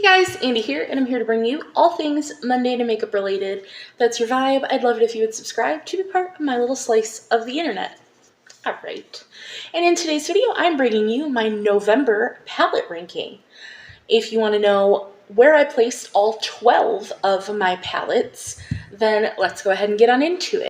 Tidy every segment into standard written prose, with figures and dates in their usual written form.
Guys, Andy here, and I'm here to bring you all things mundane and makeup related. If that's your vibe, I'd love it if you would subscribe to be part of my little slice of the internet. Alright, and in today's video, I'm bringing you my November palette ranking. If you want to know where I placed all 12 of my palettes, then let's go ahead and get on into it.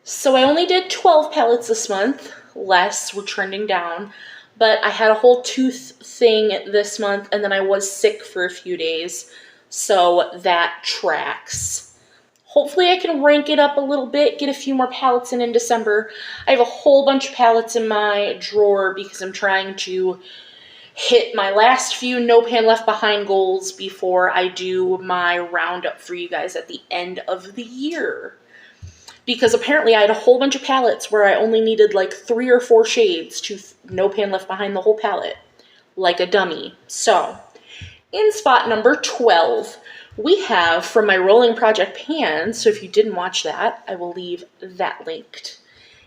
So I only did 12 palettes this month, less, we're trending down, but I had a whole tooth thing this month and then I was sick for a few days, so that tracks. Hopefully I can rank it up a little bit, get a few more palettes in December. I have a whole bunch of palettes in my drawer because I'm trying to hit my last few No Pan Left Behind goals before I do my roundup for you guys at the end of the year. Because apparently I had a whole bunch of palettes where I only needed like 3 or 4 shades to No Pan Left Behind the whole palette, like a dummy. So, in spot number 12, we have from my Rolling Project pan, so if you didn't watch that, I will leave that linked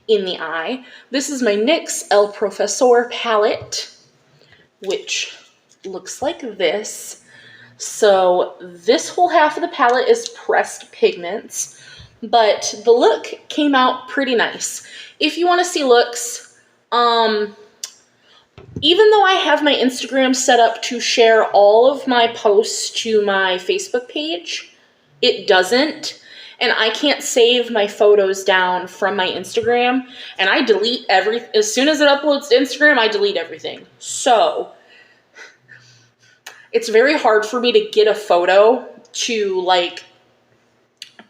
in the eye. This is my NYX El Profesor palette, which looks like this. So, this whole half of the palette is pressed pigments. But the look came out pretty nice. If you want to see looks, even though I have my Instagram set up to share all of my posts to my Facebook page, it doesn't. And I can't save my photos down from my Instagram. And I delete everything. As soon as it uploads to Instagram, I delete everything. So, it's very hard for me to get a photo to, like,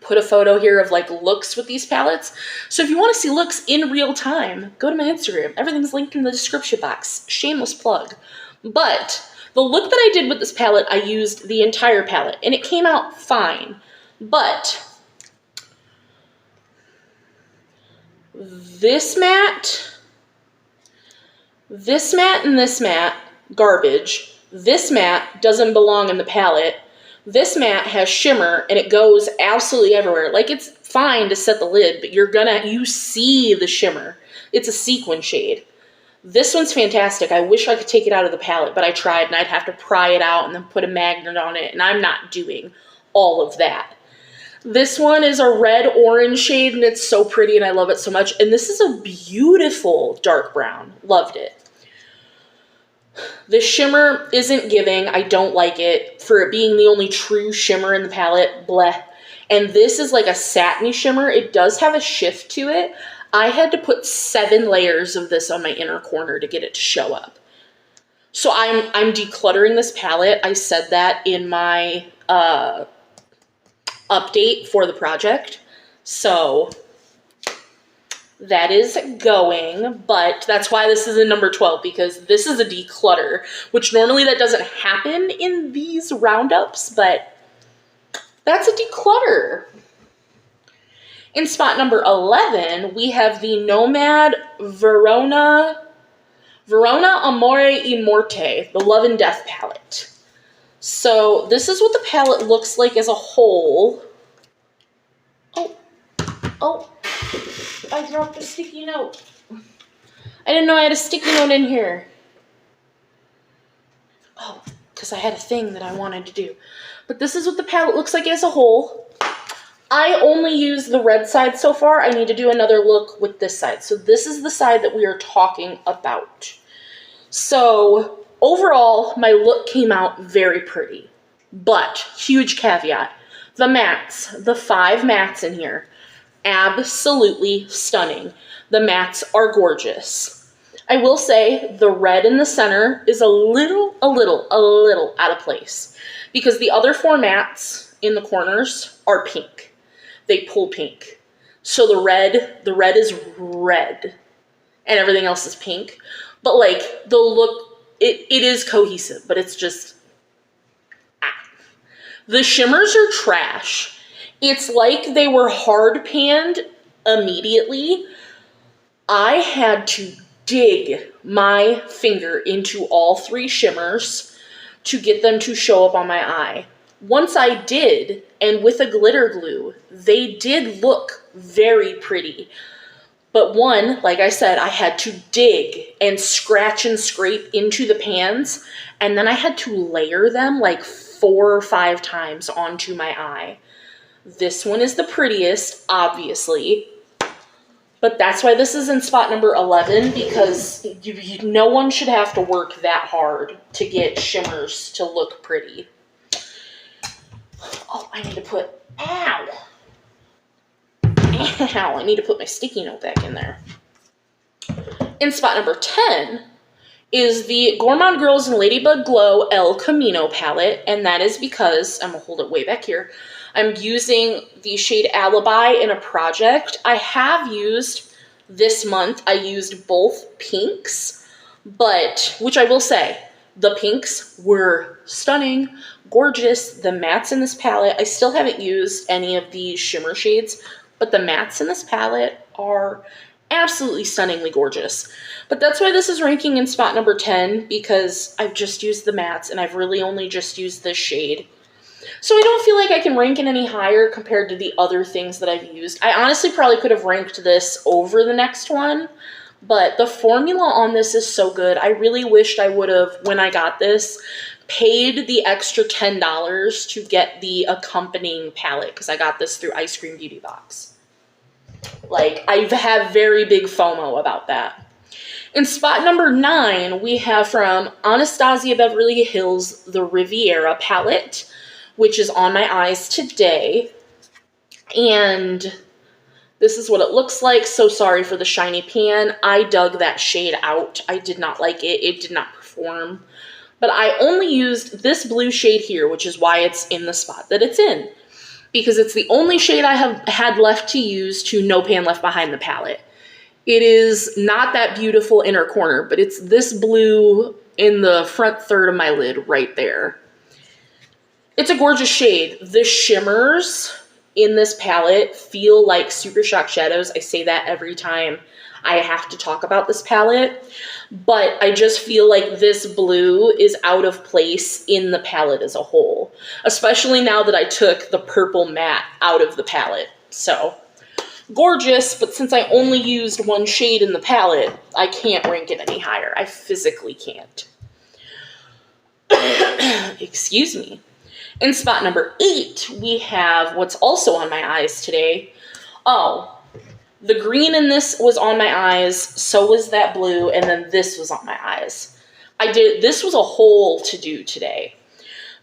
put a photo here of like looks with these palettes. So if you want to see looks in real time, go to my Instagram. Everything's linked in the description box. Shameless plug. But the look that I did with this palette, I used the entire palette and it came out fine. But this matte, and this matte, garbage. This matte doesn't belong in the palette. This matte has shimmer and it goes absolutely everywhere. Like, it's fine to set the lid, but you see the shimmer. It's a sequin shade. This one's fantastic. I wish I could take it out of the palette, but I tried and I'd have to pry it out and then put a magnet on it, and I'm not doing all of that. This one is a red-orange shade and it's so pretty and I love it so much. And this is a beautiful dark brown. Loved it. The shimmer isn't giving. I don't like it. For it being the only true shimmer in the palette, bleh. And this is like a satiny shimmer. It does have a shift to it. I had to put 7 layers of this on my inner corner to get it to show up. So I'm decluttering this palette. I said that in my update for the project. So that is going, but that's why this is in number 12, because this is a declutter, which normally that doesn't happen in these roundups, but that's a declutter. In spot number 11, we have the Nomad Verona Amore y Morte, the Love and Death palette. So this is what the palette looks like as a whole. Oh. I dropped a sticky note. I didn't know I had a sticky note in here. Oh, because I had a thing that I wanted to do. But this is what the palette looks like as a whole. I only use the red side so far. I need to do another look with this side. So this is the side that we are talking about. So overall, my look came out very pretty. But, huge caveat, the mattes, the 5 mattes in here, absolutely stunning. The mattes are gorgeous. I will say the red in the center is a little out of place because the other 4 mattes in the corners are pink. They pull pink. So the red is red and everything else is pink. But like the look, it is cohesive, but it's just, The shimmers are trash. It's like they were hard panned immediately. I had to dig my finger into all 3 shimmers to get them to show up on my eye. Once I did, and with a glitter glue, they did look very pretty. But one, like I said, I had to dig and scratch and scrape into the pans, and then I had to layer them like 4 or 5 times onto my eye. This one is the prettiest, obviously, but that's why this is in spot number 11, because no one should have to work that hard to get shimmers to look pretty. Oh, I need to put, ow, I need to put my sticky note back in there. In spot number 10 is the Gourmande Girls and Ladybug Glow El Camino palette, and that is because, I'm going to hold it way back here, I'm using the shade Alibi in a project. I have used, this month, I used both pinks, but, which I will say, the pinks were stunning, gorgeous. The mattes in this palette, I still haven't used any of the shimmer shades, but the mattes in this palette are absolutely stunningly gorgeous. But that's why this is ranking in spot number 10, because I've just used the mattes and I've really only just used this shade. So I don't feel like I can rank it any higher compared to the other things that I've used. I honestly probably could have ranked this over the next one, but the formula on this is so good. I really wished I would have, when I got this, paid the extra $10 to get the accompanying palette, because I got this through Ice Cream Beauty Box. Like, I have very big FOMO about that. In spot number 9, we have from Anastasia Beverly Hills the Riviera palette, which is on my eyes today. And this is what it looks like. So sorry for the shiny pan. I dug that shade out. I did not like it. It did not perform. But I only used this blue shade here, which is why it's in the spot that it's in, because it's the only shade I have had left to use to No Pan Left Behind the palette. It is not that beautiful inner corner, but it's this blue in the front third of my lid right there. It's a gorgeous shade. The shimmers in this palette feel like Super Shock shadows. I say that every time I have to talk about this palette, but I just feel like this blue is out of place in the palette as a whole, especially now that I took the purple matte out of the palette. So, gorgeous, but since I only used one shade in the palette, I can't rank it any higher. I physically can't. Excuse me. In spot number 8, we have what's also on my eyes today. Oh, the green in this was on my eyes, so was that blue, and then this was on my eyes. This was a whole to-do today.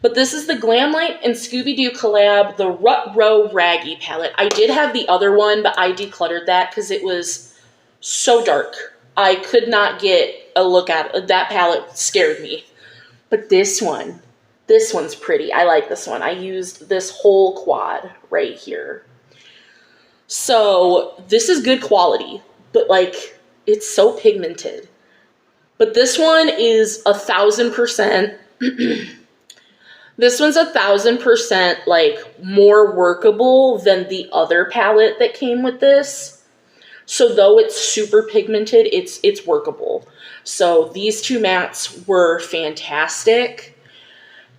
But this is the Glamlite and Scooby Doo collab, the Rut Row Raggy palette. I did have the other one, but I decluttered that because it was so dark. I could not get a look at it. That palette scared me. But this one's pretty. I like this one. I used this whole quad right here. So this is good quality, but like, it's so pigmented. But this one is 1,000%. This one's 1,000% like more workable than the other palette that came with this. So though it's super pigmented, it's workable. So these two mattes were fantastic.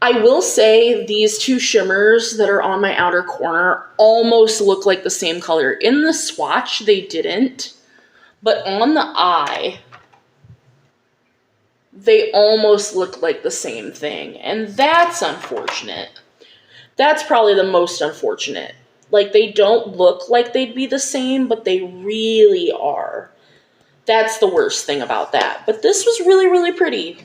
I will say these two shimmers that are on my outer corner almost look like the same color. In the swatch, they didn't, but on the eye, they almost look like the same thing, and that's unfortunate. That's probably the most unfortunate. Like, they don't look like they'd be the same, but they really are. That's the worst thing about that. But this was really, really pretty.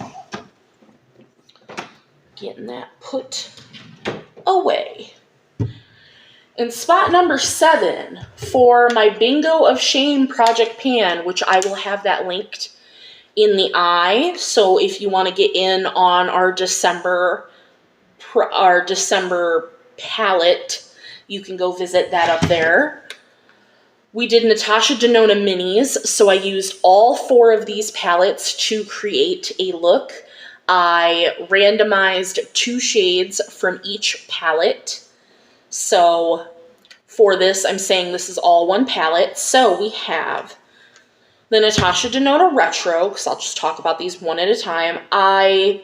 Getting that put away. In spot number 7 for my Bingo of Shame Project Pan, which I will have that linked in the eye. So if you want to get in on our December palette, you can go visit that up there. We did Natasha Denona minis, so I used all 4 of these palettes to create a look. I randomized 2 shades from each palette. So for this, I'm saying this is all one palette. So we have the Natasha Denona Retro, because I'll just talk about these one at a time. I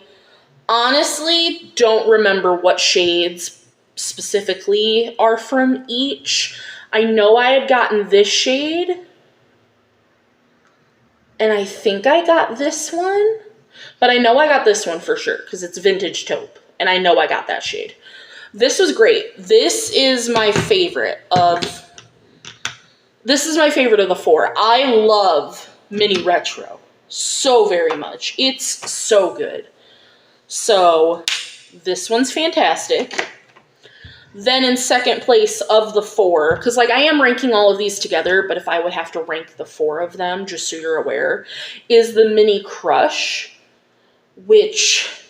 honestly don't remember what shades specifically are from each. I know I had gotten this shade, And I think I got this one, but I know I got this one for sure because it's Vintage Taupe, and I know I got that shade. This was great. This is my favorite of the four. I love Mini Retro so very much. It's so good. So this one's fantastic. Then in second place of the four, because like I am ranking all of these together, but if I would have to rank the four of them, just so you're aware, is the Mini Crush, which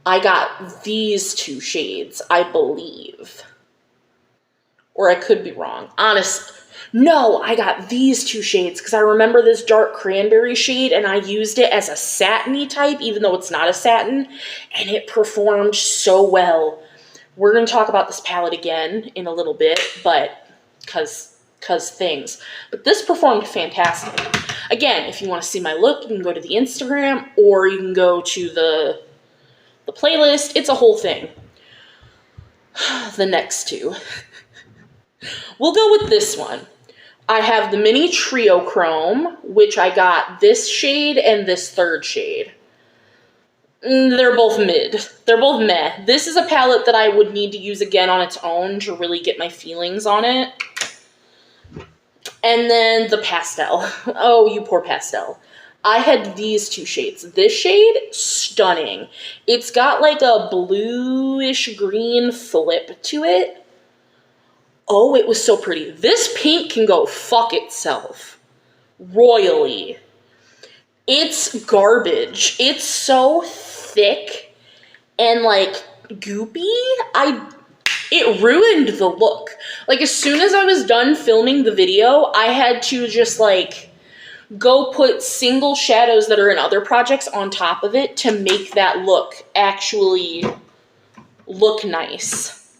I got these two shades, I believe. Or I could be wrong. No, I got these two shades because I remember this dark cranberry shade and I used it as a satiny type, even though it's not a satin, and it performed so well. We're going to talk about this palette again in a little bit, but cause things. But this performed fantastic. Again, if you want to see my look, you can go to the Instagram or you can go to the playlist. It's a whole thing. The next two. We'll go with this one. I have the Mini Trio Chrome, which I got this shade and this third shade. They're both mid. They're both meh. This is a palette that I would need to use again on its own to really get my feelings on it. And then the pastel. Oh, you poor pastel. I had these two shades. This shade, stunning. It's got like a bluish green flip to it. Oh, it was so pretty. This pink can go fuck itself. Royally. It's garbage. It's so thick and like goopy. It ruined the look. Like as soon as I was done filming the video, I had to just like go put single shadows that are in other projects on top of it to make that look actually look nice.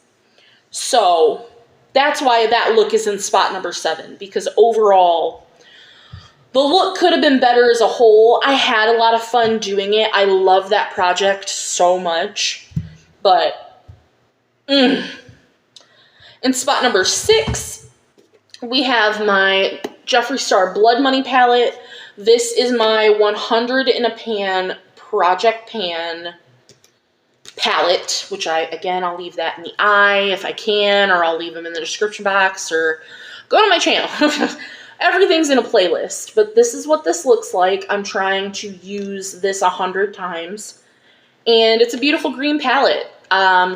So that's why that look is in spot number 7, because overall the look could have been better as a whole. I had a lot of fun doing it. I love that project so much. But, in spot number 6, we have my Jeffree Star Blood Money palette. This is my 100 in a pan Project Pan palette, which I'll leave that in the eye if I can, or I'll leave them in the description box, or go to my channel. Everything's in a playlist, but this is what this looks like. I'm trying to use this 100 times, and it's a beautiful green palette.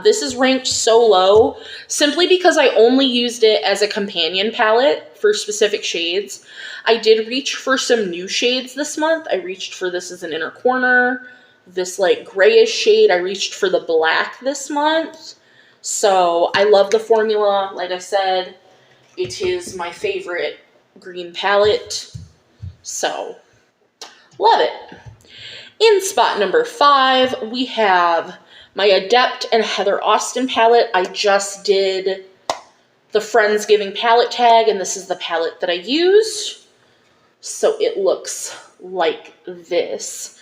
This is ranked so low simply because I only used it as a companion palette for specific shades. I did reach for some new shades this month. I reached for this as an inner corner, this like grayish shade. I reached for the black this month. So I love the formula. Like I said, it is my favorite green palette, so love it. In spot number 5, we have my Adept and Heather Austin palette. I just did the Friendsgiving palette tag, and this is the palette that I used. So it looks like this.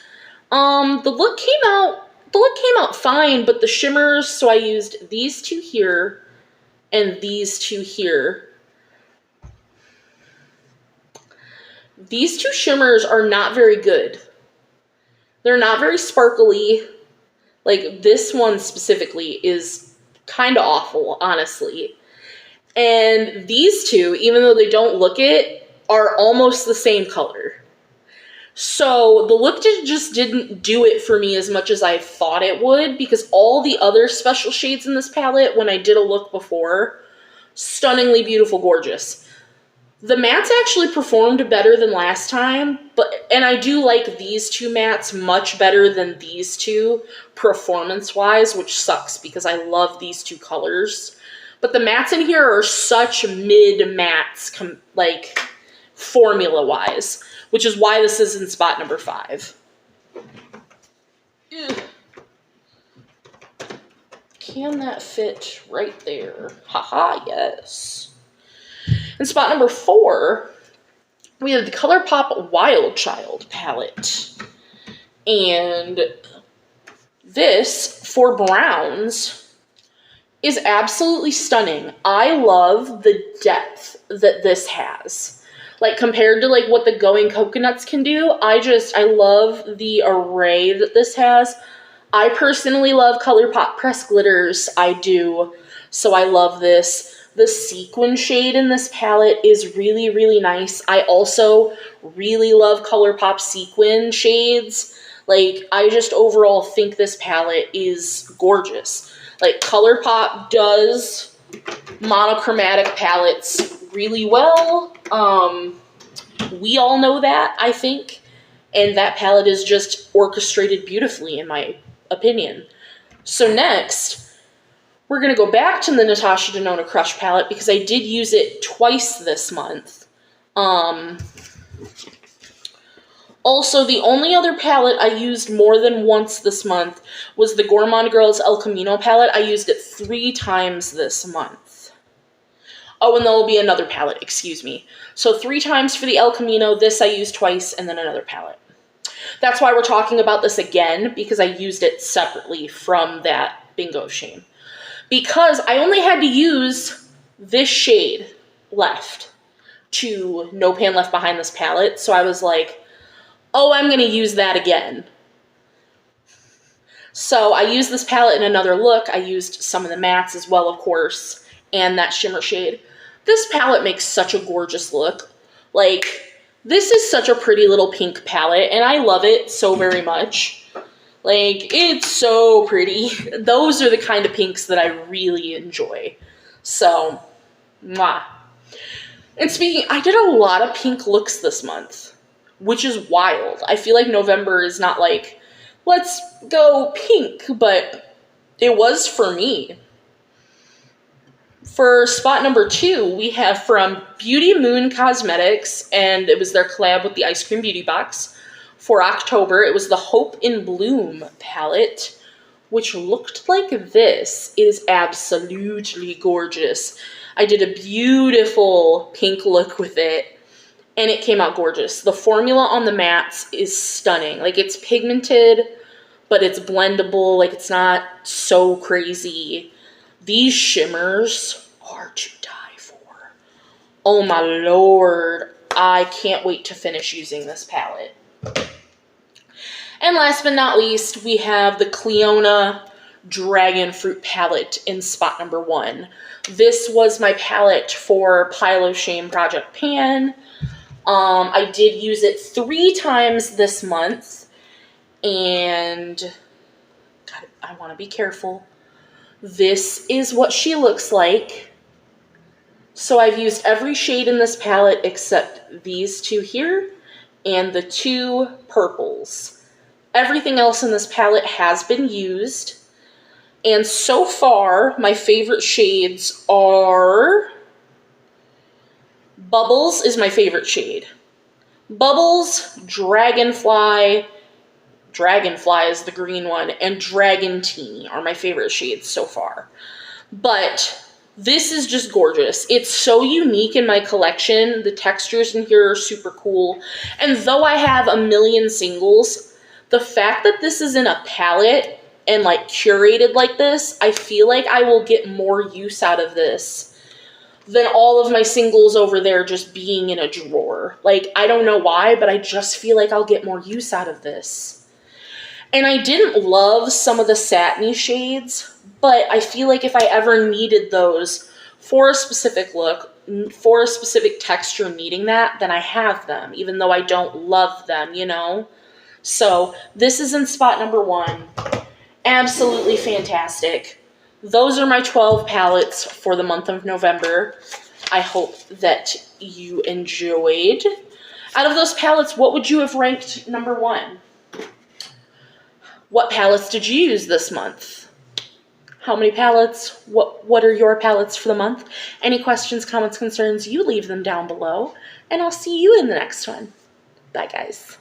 The look came out fine, but the shimmers, so I used these two here and these two here. These two shimmers are not very good. They're not very sparkly. Like, this one specifically is kind of awful, honestly. And these two, even though they don't look it, are almost the same color. So the look just didn't do it for me as much as I thought it would, because all the other special shades in this palette, when I did a look before, stunningly beautiful, gorgeous. The mattes actually performed better than last time, and I do like these two mattes much better than these two performance-wise, which sucks because I love these two colors. But the mattes in here are such mid-mattes, like, formula-wise, which is why this is in spot number 5. Ugh. Can that fit right there? Haha, yes. In spot number 4, we have the Colourpop Wild Child palette. And this, for browns, is absolutely stunning. I love the depth that this has. Like, compared to, like, what the Going Coconuts can do, I love the array that this has. I personally love Colourpop pressed glitters. I do. So I love this. The sequin shade in this palette is really, really nice. I also really love Colourpop sequin shades. Like, I just overall think this palette is gorgeous. Like, Colourpop does monochromatic palettes really well. We all know that, I think. And that palette is just orchestrated beautifully, in my opinion. So next, we're going to go back to the Natasha Denona Crush palette because I did use it twice this month. Also, the only other palette I used more than once this month was the Gourmande Girls El Camino palette. I used it 3 times this month. Oh, and there will be another palette, excuse me. So 3 times for the El Camino, this I used twice, and then another palette. That's why we're talking about this again, because I used it separately from that Bingo Shame. Because I only had to use this shade left to No Pan Left Behind this palette, so I was like, oh, I'm going to use that again. So I used this palette in another look. I used some of the mattes as well, of course, and that shimmer shade. This palette makes such a gorgeous look. Like, this is such a pretty little pink palette, and I love it so very much. Like, it's so pretty. Those are the kind of pinks that I really enjoy. So, mwah. And speaking, I did a lot of pink looks this month, which is wild. I feel like November is not like, let's go pink, but it was for me. For spot number 2, we have from Beauty Moon Cosmetics, and it was their collab with the Ice Cream Beauty Box. For October, it was the Hope in Bloom palette, which looked like this. It is absolutely gorgeous. I did a beautiful pink look with it, and it came out gorgeous. The formula on the mattes is stunning. Like, it's pigmented, but it's blendable. Like, it's not so crazy. These shimmers are to die for. Oh my lord. I can't wait to finish using this palette. And last but not least, we have the Cleona Dragon Fruit palette in spot number 1. This was my palette for Pile of Shame Project Pan. I did use it 3 times this month, and God, I want to be careful. This is what she looks like. So I've used every shade in this palette except these 2 here and the 2 purples. Everything else in this palette has been used. And so far, my favorite shades are... Bubbles is my favorite shade. Bubbles, Dragonfly is the green one, and Dragon Tea are my favorite shades so far. But this is just gorgeous. It's so unique in my collection. The textures in here are super cool. And though I have a million singles, the fact that this is in a palette and like curated like this, I feel like I will get more use out of this than all of my singles over there just being in a drawer. Like, I don't know why, but I just feel like I'll get more use out of this. And I didn't love some of the satiny shades, but I feel like if I ever needed those for a specific look, for a specific texture needing that, then I have them, even though I don't love them, you know? So this is in spot number 1. Absolutely fantastic. Those are my 12 palettes for the month of November. I hope that you enjoyed. Out of those palettes, what would you have ranked number 1? What palettes did you use this month? How many palettes? What are your palettes for the month? Any questions, comments, concerns, you leave them down below. And I'll see you in the next one. Bye, guys.